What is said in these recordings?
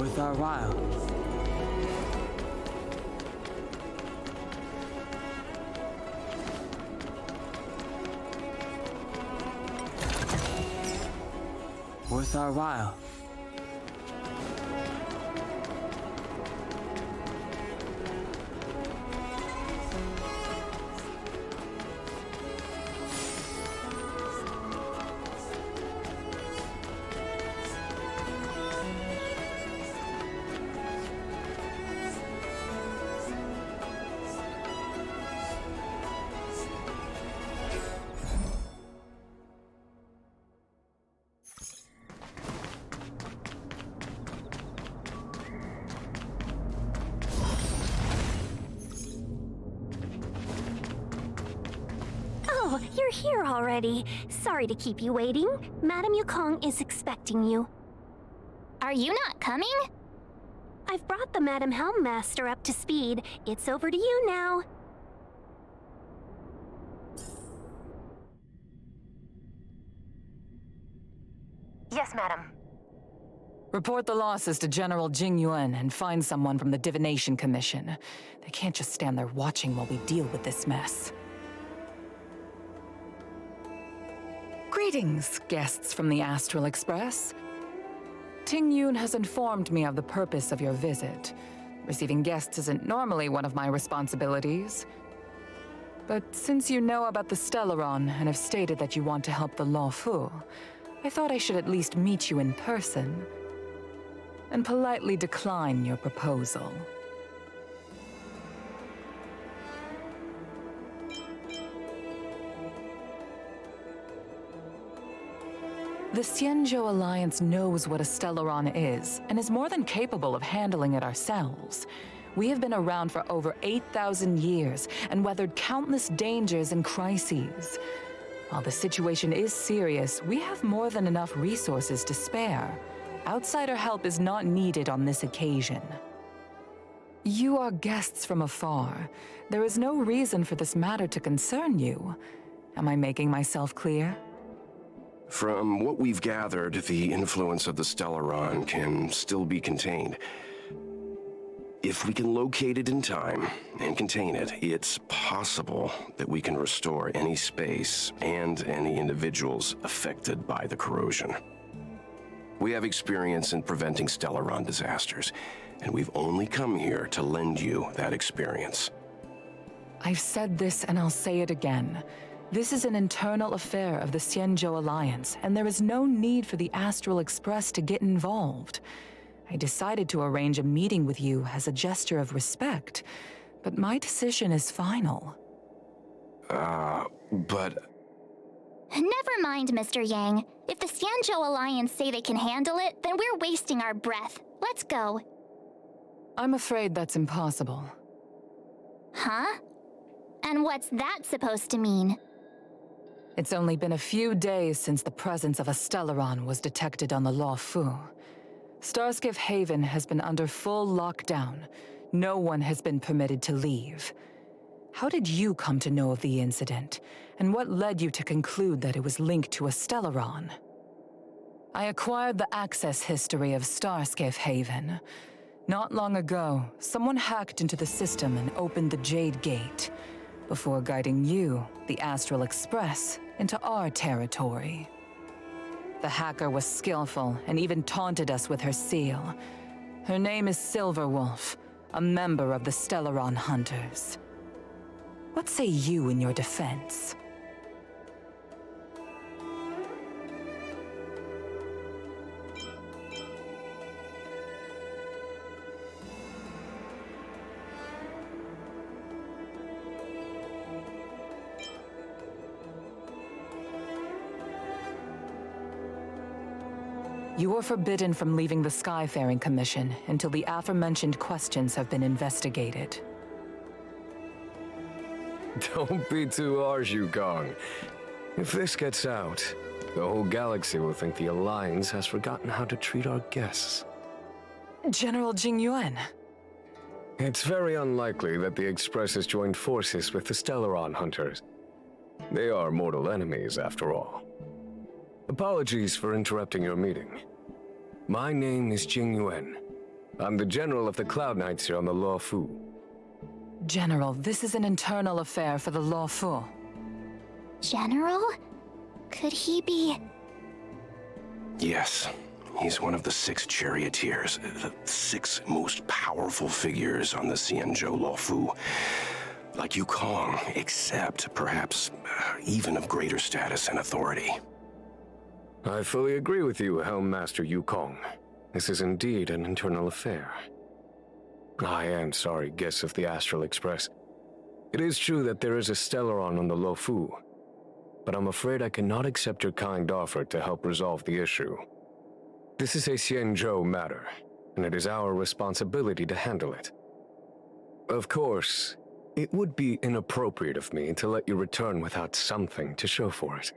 Worth our while. Worth our while. Oh, you're here already. Sorry to keep you waiting. Madame Yukong is expecting you. Are you not coming? I've brought the Madame Helmmaster up to speed. It's over to you now. Yes, madam. Report the losses to General Jing Yuan and find someone from the Divination Commission. They can't just stand there watching while we deal with this mess. Greetings, guests from the Astral Express. Ting Yun has informed me of the purpose of your visit. Receiving guests isn't normally one of my responsibilities. But since you know about the Stellaron and have stated that you want to help the Luofu, I thought I should at least meet you in person and politely decline your proposal. The Xianzhou Alliance knows what a Stellaron is, and is more than capable of handling it ourselves. We have been around for over 8,000 years, and weathered countless dangers and crises. While the situation is serious, we have more than enough resources to spare. Outsider help is not needed on this occasion. You are guests from afar. There is no reason for this matter to concern you. Am I making myself clear? From what we've gathered, the influence of the Stellaron can still be contained. If we can locate it in time and contain it, it's possible that we can restore any space and any individuals affected by the corrosion. We have experience in preventing Stellaron disasters, and we've only come here to lend you that experience. I've said this and I'll say it again. This is an internal affair of the Xianzhou Alliance, and there is no need for the Astral Express to get involved. I decided to arrange a meeting with you as a gesture of respect, but my decision is final. But... Never mind, Mr. Yang. If the Xianzhou Alliance say they can handle it, then we're wasting our breath. Let's go. I'm afraid that's impossible. Huh? And what's that supposed to mean? It's only been a few days since the presence of a Stellaron was detected on the Luofu. Starskiff Haven has been under full lockdown. No one has been permitted to leave. How did you come to know of the incident? And what led you to conclude that it was linked to a Stellaron? I acquired the access history of Starskiff Haven. Not long ago, someone hacked into the system and opened the Jade Gate, before guiding you, the Astral Express, into our territory. The hacker was skillful and even taunted us with her seal. Her name is Silverwolf, a member of the Stellaron Hunters. What say you in your defense? You are forbidden from leaving the Skyfaring Commission until the aforementioned questions have been investigated. Don't be too harsh, Yukong. If this gets out, the whole galaxy will think the Alliance has forgotten how to treat our guests. General Jing Yuan. It's very unlikely that the Express has joined forces with the Stellaron Hunters. They are mortal enemies, after all. Apologies for interrupting your meeting. My name is Jing Yuan, I'm the general of the Cloud Knights here on the Luofu. General, this is an internal affair for the Luofu. General? Could he be... Yes, he's one of the 6 charioteers, the 6 most powerful figures on the Xianzhou Luofu. Like Yukong, except perhaps even of greater status and authority. I fully agree with you, Helm Master Yukong. This is indeed an internal affair. I am sorry, guests of the Astral Express. It is true that there is a Stellaron on the Luofu, but I'm afraid I cannot accept your kind offer to help resolve the issue. This is a Xianzhou matter, and it is our responsibility to handle it. Of course, it would be inappropriate of me to let you return without something to show for it.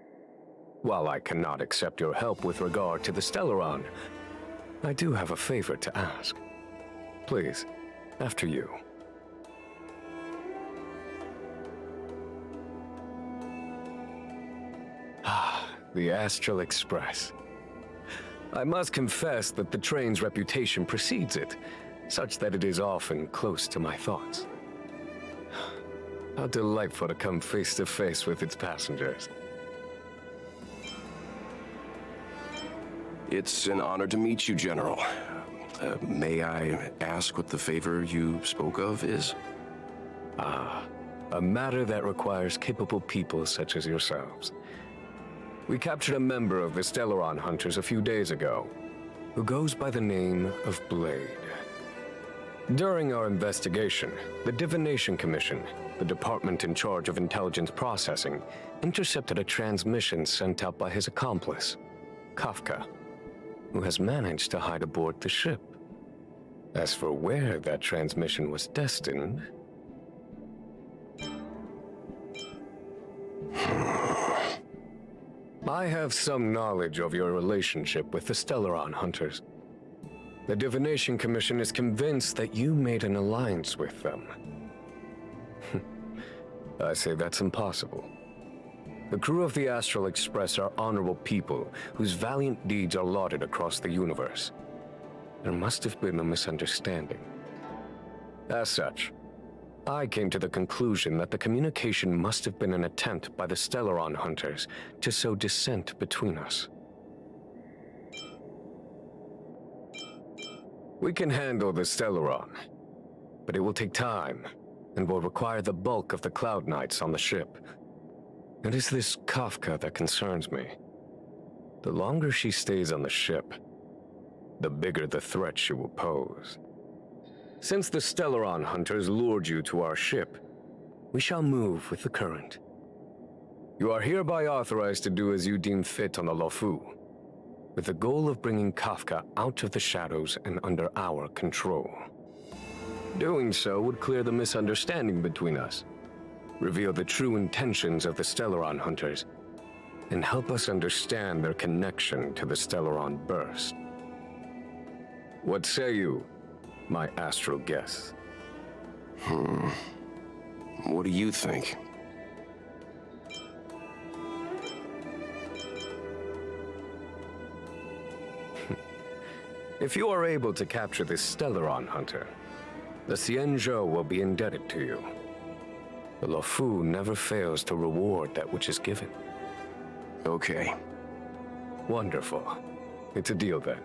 While I cannot accept your help with regard to the Stellaron, I do have a favor to ask. Please, after you. The Astral Express. I must confess that the train's reputation precedes it, such that it is often close to my thoughts. How delightful to come face to face with its passengers. It's an honor to meet you, General. May I ask what the favor you spoke of is? A matter that requires capable people such as yourselves. We captured a member of the Stellaron Hunters a few days ago, who goes by the name of Blade. During our investigation, the Divination Commission, the department in charge of intelligence processing, intercepted a transmission sent out by his accomplice, Kafka, who has managed to hide aboard the ship. As for where that transmission was destined... I have some knowledge of your relationship with the Stellaron Hunters. The Divination Commission is convinced that you made an alliance with them. I say that's impossible. The crew of the Astral Express are honorable people whose valiant deeds are lauded across the universe. There must have been a misunderstanding. As such, I came to the conclusion that the communication must have been an attempt by the Stellaron Hunters to sow dissent between us. We can handle the Stellaron, but it will take time and will require the bulk of the Cloud Knights on the ship. It is this Kafka that concerns me. The longer she stays on the ship, the bigger the threat she will pose. Since the Stellaron Hunters lured you to our ship, we shall move with the current. You are hereby authorized to do as you deem fit on the Luofu, with the goal of bringing Kafka out of the shadows and under our control. Doing so would clear the misunderstanding between us, reveal the true intentions of the Stellaron Hunters, and help us understand their connection to the Stellaron Burst. What say you, my astral guests? What do you think? If you are able to capture this Stellaron Hunter, the Xianzhou will be indebted to you. The Luofu never fails to reward that which is given. Okay. Wonderful. It's a deal then.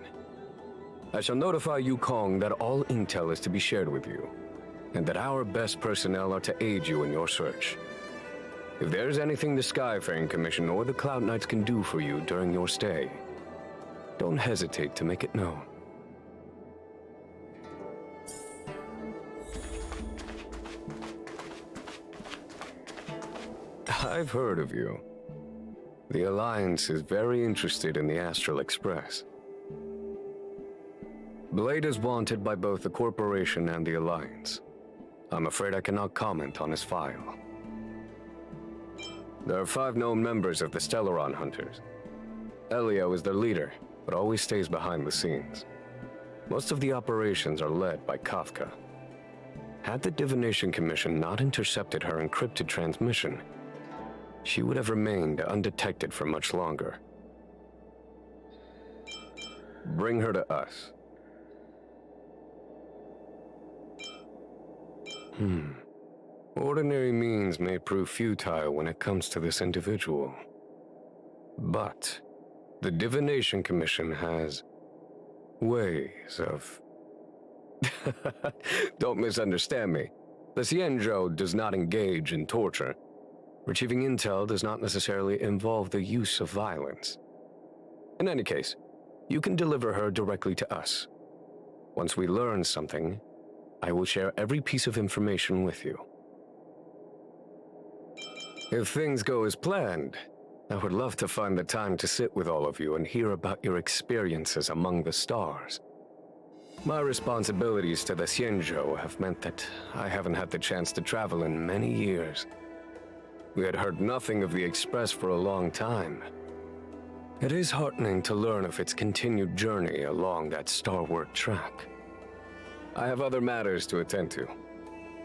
I shall notify Yukong that all intel is to be shared with you, and that our best personnel are to aid you in your search. If there is anything the Skyfaring Commission or the Cloud Knights can do for you during your stay, don't hesitate to make it known. I've heard of you. The Alliance is very interested in the Astral Express. Blade is wanted by both the Corporation and the Alliance. I'm afraid I cannot comment on his file. There are 5 known members of the Stellaron Hunters. Elio is their leader, but always stays behind the scenes. Most of the operations are led by Kafka. Had the Divination Commission not intercepted her encrypted transmission, she would have remained undetected for much longer. Bring her to us. Ordinary means may prove futile when it comes to this individual. But the Divination Commission has ways of... Don't misunderstand me. The Xianzhou does not engage in torture. Retrieving intel does not necessarily involve the use of violence. In any case, you can deliver her directly to us. Once we learn something, I will share every piece of information with you. If things go as planned, I would love to find the time to sit with all of you and hear about your experiences among the stars. My responsibilities to the Xianzhou have meant that I haven't had the chance to travel in many years. We had heard nothing of the Express for a long time. It is heartening to learn of its continued journey along that starward track. I have other matters to attend to.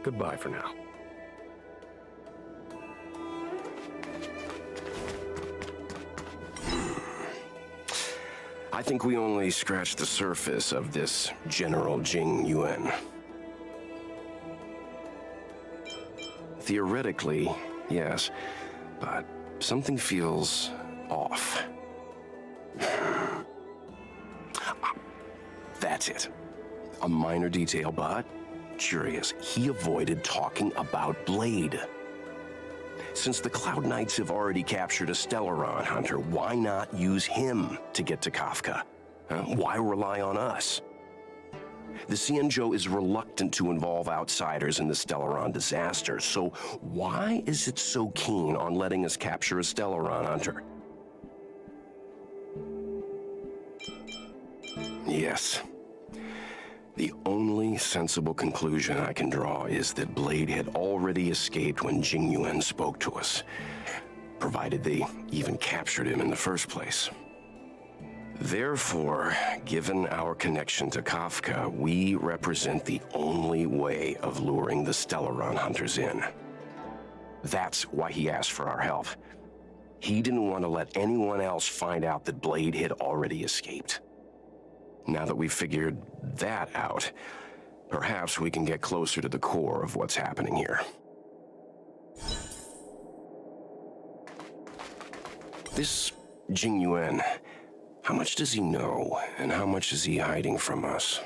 Goodbye for now. I think we only scratched the surface of this General Jing Yuan. Theoretically, yes, but something feels off. That's it. A minor detail, but curious. He avoided talking about Blade. Since the Cloud Knights have already captured a Stellaron hunter, why not use him to get to Kafka? Why rely on us? The Xianzhou is reluctant to involve outsiders in the Stellaron disaster, so why is it so keen on letting us capture a Stellaron hunter? Yes. The only sensible conclusion I can draw is that Blade had already escaped when Jing Yuan spoke to us, provided they even captured him in the first place. Therefore, given our connection to Kafka, we represent the only way of luring the Stellaron hunters in. That's why he asked for our help. He didn't want to let anyone else find out that Blade had already escaped. Now that we've figured that out, perhaps we can get closer to the core of what's happening here. This Jing Yuan, how much does he know, and how much is he hiding from us?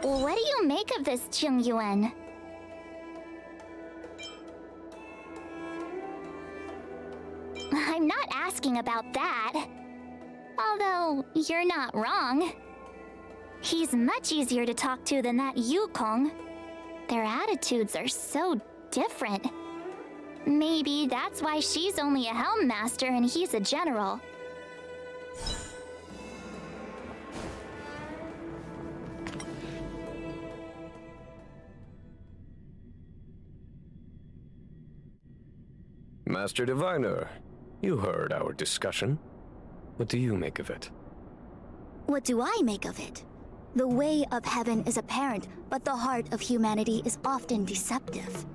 What do you make of this, Jing Yuan? I'm not asking about that. Although, you're not wrong. He's much easier to talk to than that Yukong. Their attitudes are so different. Maybe that's why she's only a Helm Master and he's a general. Master Diviner, you heard our discussion. What do you make of it? What do I make of it? The way of heaven is apparent, but the heart of humanity is often deceptive.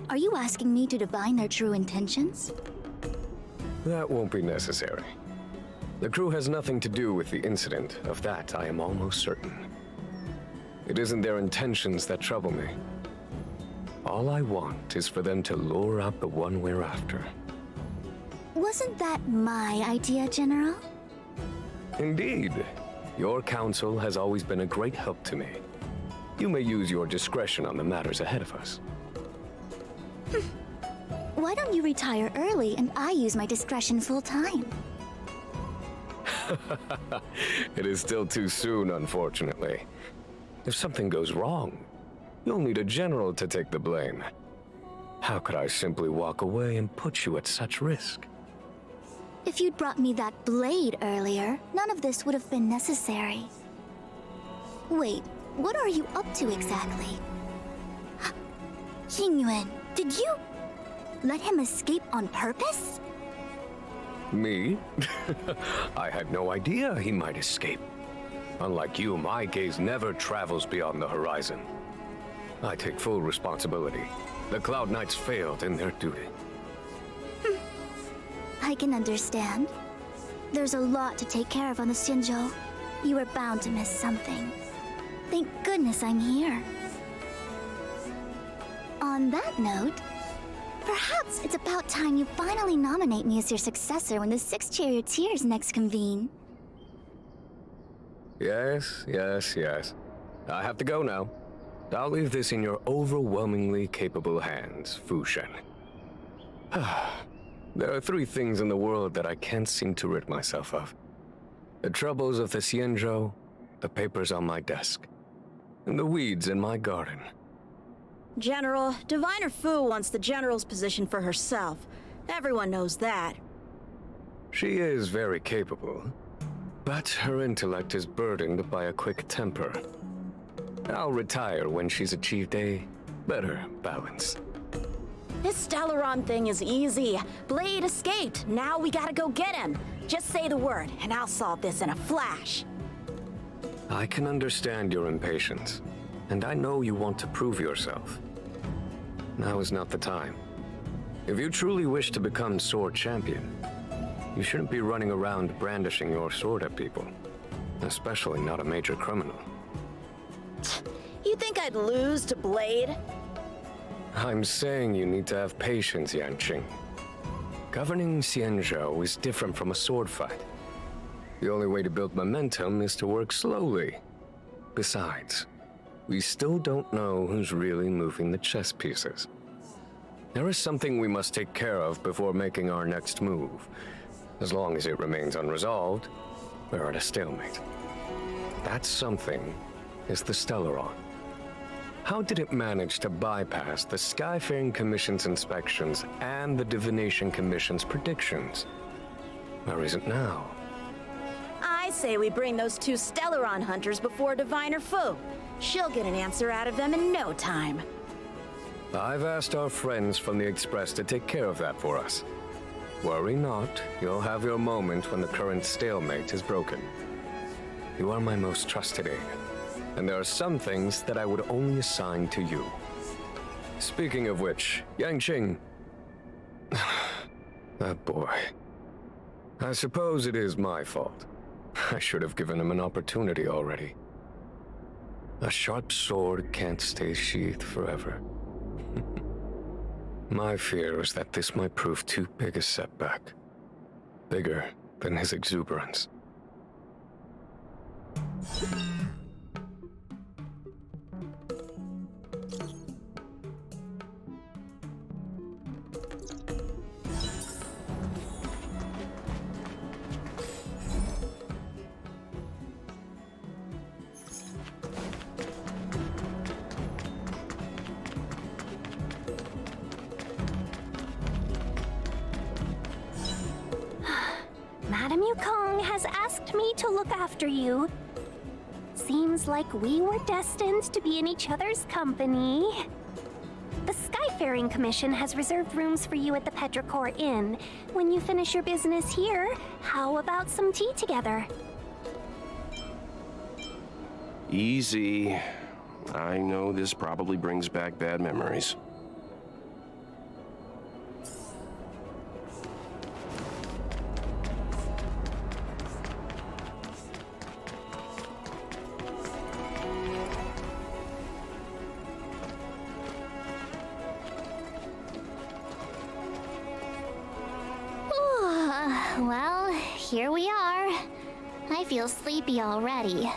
Are you asking me to divine their true intentions? That won't be necessary. The crew has nothing to do with the incident. Of that, I am almost certain. It isn't their intentions that trouble me. All I want is for them to lure out the one we're after. Wasn't that my idea, General? Indeed. Your counsel has always been a great help to me. You may use your discretion on the matters ahead of us. Why don't you retire early and I use my discretion full time? It is still too soon, unfortunately. If something goes wrong, you'll need a general to take the blame. How could I simply walk away and put you at such risk? If you'd brought me that blade earlier, none of this would have been necessary. Wait, what are you up to exactly? Jing Yuan, did you let him escape on purpose? Me? I had no idea he might escape. Unlike you, my gaze never travels beyond the horizon. I take full responsibility. The Cloud Knights failed in their duty. I can understand. There's a lot to take care of on the Xinzhou. You were bound to miss something. Thank goodness I'm here. On that note, perhaps it's about time you finally nominate me as your successor when the 6 charioteers next convene. Yes. I have to go now. I'll leave this in your overwhelmingly capable hands, Fu Shen. There are 3 things in the world that I can't seem to rid myself of. The troubles of the Xianzhou, the papers on my desk, and the weeds in my garden. General, Diviner Fu wants the General's position for herself. Everyone knows that. She is very capable, but her intellect is burdened by a quick temper. I'll retire when she's achieved a better balance. This Stellaron thing is easy. Blade escaped. Now we gotta go get him. Just say the word, and I'll solve this in a flash. I can understand your impatience, and I know you want to prove yourself. Now is not the time. If you truly wish to become sword champion, you shouldn't be running around brandishing your sword at people, especially not a major criminal. You think I'd lose to Blade? I'm saying you need to have patience, Yanqing. Governing Xianzhou is different from a sword fight. The only way to build momentum is to work slowly. Besides, we still don't know who's really moving the chess pieces. There is something we must take care of before making our next move. As long as it remains unresolved, we're at a stalemate. That something is the Stellaron. How did it manage to bypass the Skyfaring Commission's inspections and the Divination Commission's predictions? Where is it now? I say we bring those 2 Stellaron hunters before Diviner Fu. She'll get an answer out of them in no time. I've asked our friends from the Express to take care of that for us. Worry not, you'll have your moment when the current stalemate is broken. You are my most trusted aide, and there are some things that I would only assign to you. Speaking of which, Yanqing... that boy. I suppose it is my fault. I should have given him an opportunity already. A sharp sword can't stay sheathed forever. My fear is that this might prove too big a setback. Bigger than his exuberance. Madame Yukong has asked me to look after you. Seems like we were destined to be in each other's company. The Skyfaring Commission has reserved rooms for you at the Petrichor Inn. When you finish your business here, how about some tea together? Easy. I know this probably brings back bad memories. Well, here we are. I feel sleepy already.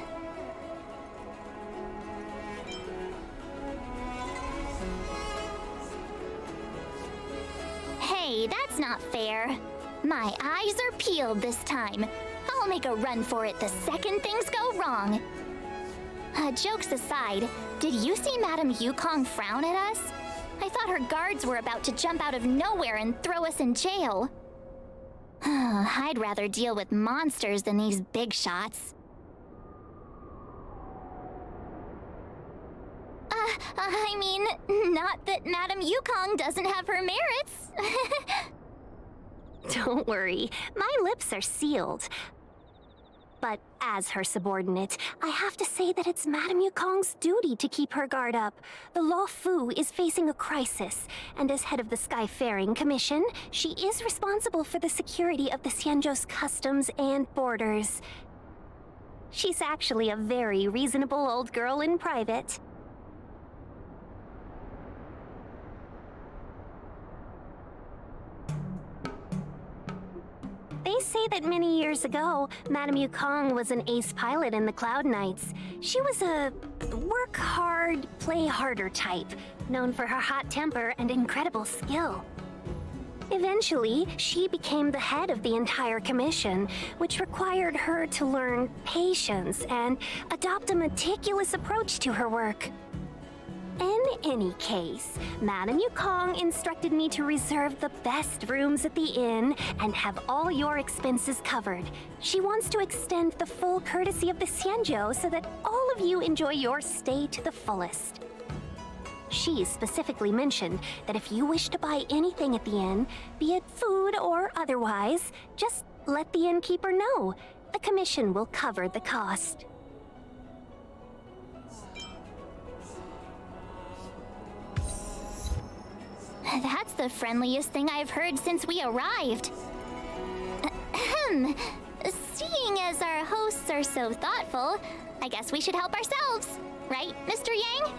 Hey, that's not fair. My eyes are peeled this time. I'll make a run for it the second things go wrong. Jokes aside, did you see Madame Yukong frown at us? I thought her guards were about to jump out of nowhere and throw us in jail. I'd rather deal with monsters than these big shots. I mean, not that Madame Yukong doesn't have her merits. Don't worry, my lips are sealed. But as her subordinate, I have to say that it's Madame Yukong's duty to keep her guard up. The Luofu is facing a crisis, and as head of the Skyfaring Commission, she is responsible for the security of the Xianzhou's customs and borders. She's actually a very reasonable old girl in private. They say that many years ago, Madame Yukong was an ace pilot in the Cloud Knights. She was a work hard, play harder type, known for her hot temper and incredible skill. Eventually, she became the head of the entire commission, which required her to learn patience and adopt a meticulous approach to her work. In any case, Madame Yukong instructed me to reserve the best rooms at the inn and have all your expenses covered. She wants to extend the full courtesy of the Xianzhou so that all of you enjoy your stay to the fullest. She specifically mentioned that if you wish to buy anything at the inn, be it food or otherwise, just let the innkeeper know. The commission will cover the cost. That's the friendliest thing I've heard since we arrived. Ahem. Seeing as our hosts are so thoughtful, I guess we should help ourselves. Right, Mr. Yang?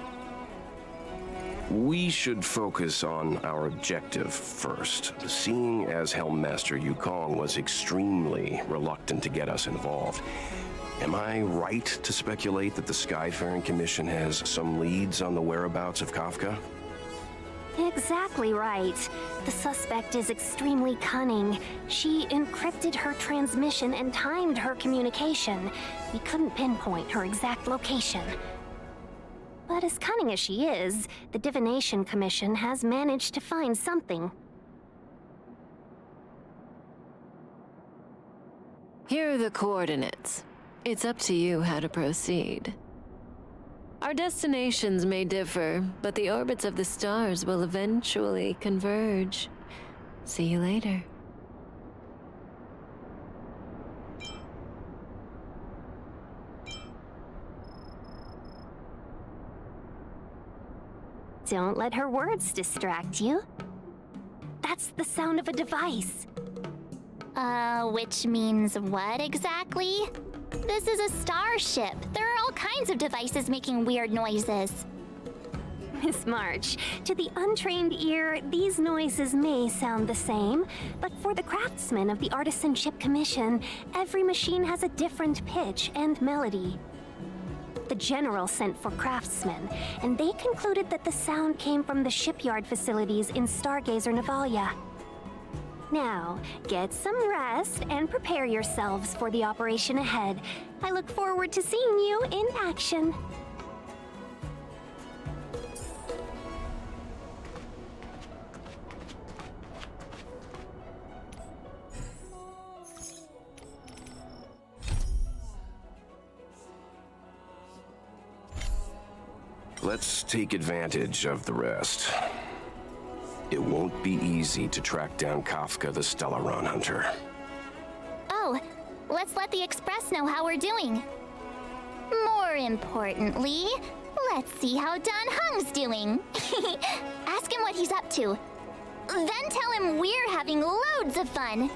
We should focus on our objective first. Seeing as Helmmaster Yukong was extremely reluctant to get us involved, am I right to speculate that the Skyfaring Commission has some leads on the whereabouts of Kafka? Exactly right. The suspect is extremely cunning. She encrypted her transmission and timed her communication. We couldn't pinpoint her exact location. But as cunning as she is, the Divination Commission has managed to find something. Here are the coordinates. It's up to you how to proceed. Our destinations may differ, but the orbits of the stars will eventually converge. See you later. Don't let her words distract you. That's the sound of a device. Which means what exactly? This is a starship. There are all kinds of devices making weird noises. Miss March, to the untrained ear, these noises may sound the same, but for the craftsmen of the Artisanship Commission, every machine has a different pitch and melody. The General sent for craftsmen, and they concluded that the sound came from the shipyard facilities in Stargazer Navalia. Now, get some rest and prepare yourselves for the operation ahead. I look forward to seeing you in action. Let's take advantage of the rest. It won't be easy to track down Kafka the Stellaron Hunter. Oh, let's let the Express know how we're doing. More importantly, let's see how Don Hung's doing. Ask him what he's up to. Then tell him we're having loads of fun.